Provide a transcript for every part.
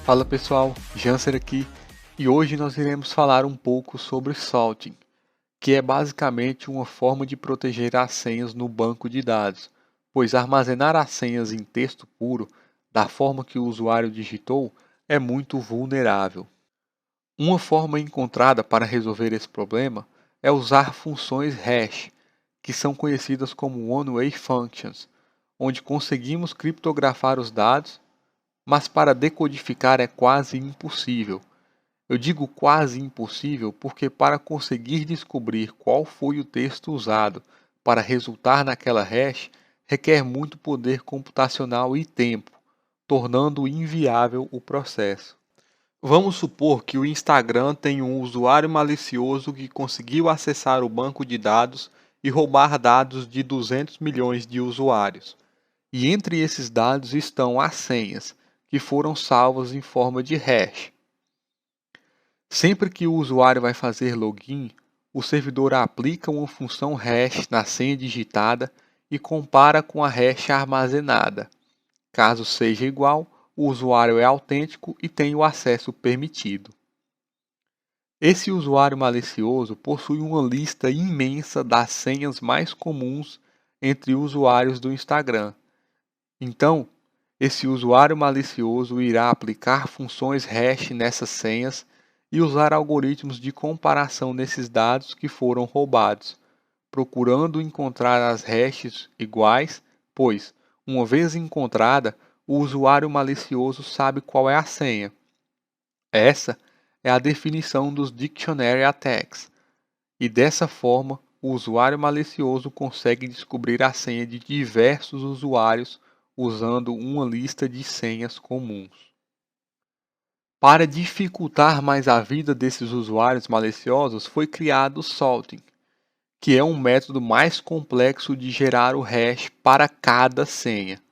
Fala pessoal, Janser aqui e hoje nós iremos falar um pouco sobre salting, que é basicamente uma forma de proteger as senhas no banco de dados, pois armazenar as senhas em texto puro, da forma que o usuário digitou, é muito vulnerável. Uma forma encontrada para resolver esse problema é usar funções hash, que são conhecidas como one-way functions, onde conseguimos criptografar os dados, mas para decodificar é quase impossível. Eu digo quase impossível porque para conseguir descobrir qual foi o texto usado para resultar naquela hash, requer muito poder computacional e tempo, tornando inviável o processo. Vamos supor que o Instagram tem um usuário malicioso que conseguiu acessar o banco de dados e roubar dados de 200 milhões de usuários. E entre esses dados estão as senhas, que foram salvas em forma de hash. Sempre que o usuário vai fazer login, o servidor aplica uma função hash na senha digitada e compara com a hash armazenada. Caso seja igual, o usuário é autêntico e tem o acesso permitido. Esse usuário malicioso possui uma lista imensa das senhas mais comuns entre usuários do Instagram. Então, esse usuário malicioso irá aplicar funções hash nessas senhas e usar algoritmos de comparação nesses dados que foram roubados, procurando encontrar as hashes iguais, pois, uma vez encontrada, o usuário malicioso sabe qual é a senha. Essa é a definição dos Dictionary Attacks, e dessa forma, o usuário malicioso consegue descobrir a senha de diversos usuários usando uma lista de senhas comuns. Para dificultar mais a vida desses usuários maliciosos, foi criado o salting, que é um método mais complexo de gerar o hash para cada senha.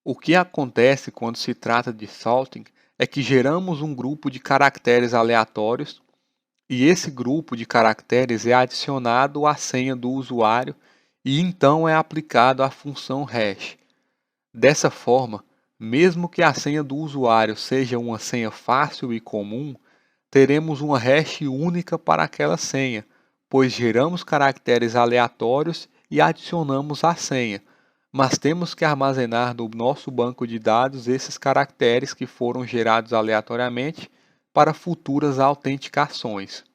O que acontece quando se trata de salting é que geramos um grupo de caracteres aleatórios e esse grupo de caracteres é adicionado à senha do usuário e então é aplicado a função hash. Dessa forma, mesmo que a senha do usuário seja uma senha fácil e comum, teremos uma hash única para aquela senha, pois geramos caracteres aleatórios e adicionamos a senha, mas temos que armazenar no nosso banco de dados esses caracteres que foram gerados aleatoriamente para futuras autenticações.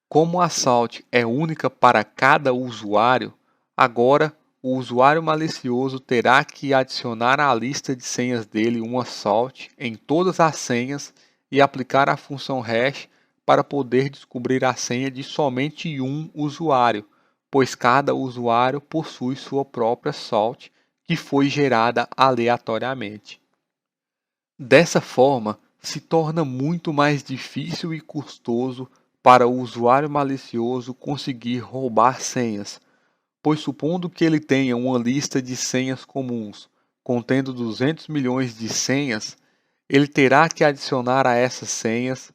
Como a salt é única para cada usuário, agora o usuário malicioso terá que adicionar à lista de senhas dele uma salt em todas as senhas e aplicar a função hash para poder descobrir a senha de somente um usuário, pois cada usuário possui sua própria salt que foi gerada aleatoriamente. Dessa forma, se torna muito mais difícil e custoso para o usuário malicioso conseguir roubar senhas, pois supondo que ele tenha uma lista de senhas comuns contendo 200 milhões de senhas, ele terá que adicionar a essas senhas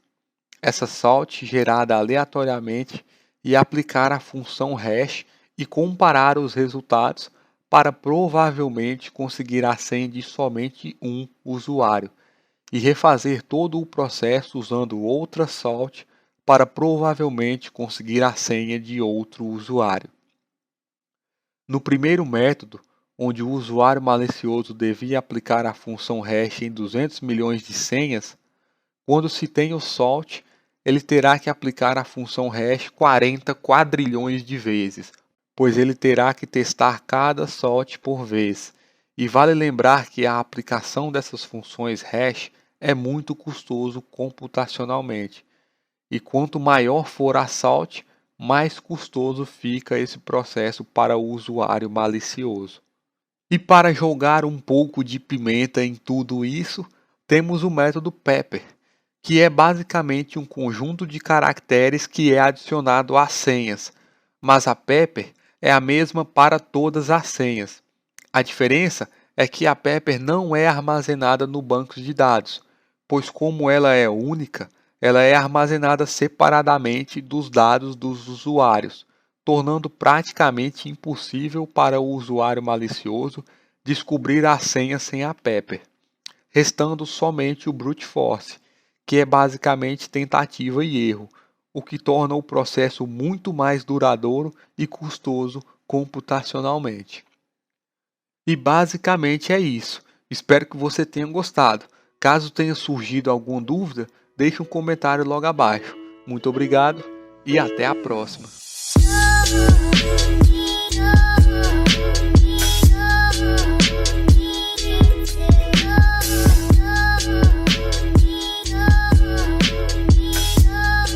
essa salt gerada aleatoriamente e aplicar a função hash e comparar os resultados para provavelmente conseguir a senha de somente um usuário e refazer todo o processo usando outra salt para provavelmente conseguir a senha de outro usuário. No primeiro método, onde o usuário malicioso devia aplicar a função hash em 200 milhões de senhas, quando se tem o salt, ele terá que aplicar a função hash 40 quadrilhões de vezes, pois ele terá que testar cada salt por vez. E vale lembrar que a aplicação dessas funções hash é muito custoso computacionalmente. E quanto maior for a salt, mais custoso fica esse processo para o usuário malicioso. E para jogar um pouco de pimenta em tudo isso, temos o método Pepper, que é basicamente um conjunto de caracteres que é adicionado às senhas, mas a Pepper é a mesma para todas as senhas. A diferença é que a Pepper não é armazenada no banco de dados, pois como ela é única, ela é armazenada separadamente dos dados dos usuários, tornando praticamente impossível para o usuário malicioso descobrir a senha sem a Pepper. restando somente o brute force, que é basicamente tentativa e erro, o que torna o processo muito mais duradouro e custoso computacionalmente. E basicamente é isso. Espero que você tenha gostado. Caso tenha surgido alguma dúvida, deixe um comentário logo abaixo. Muito obrigado e até a próxima.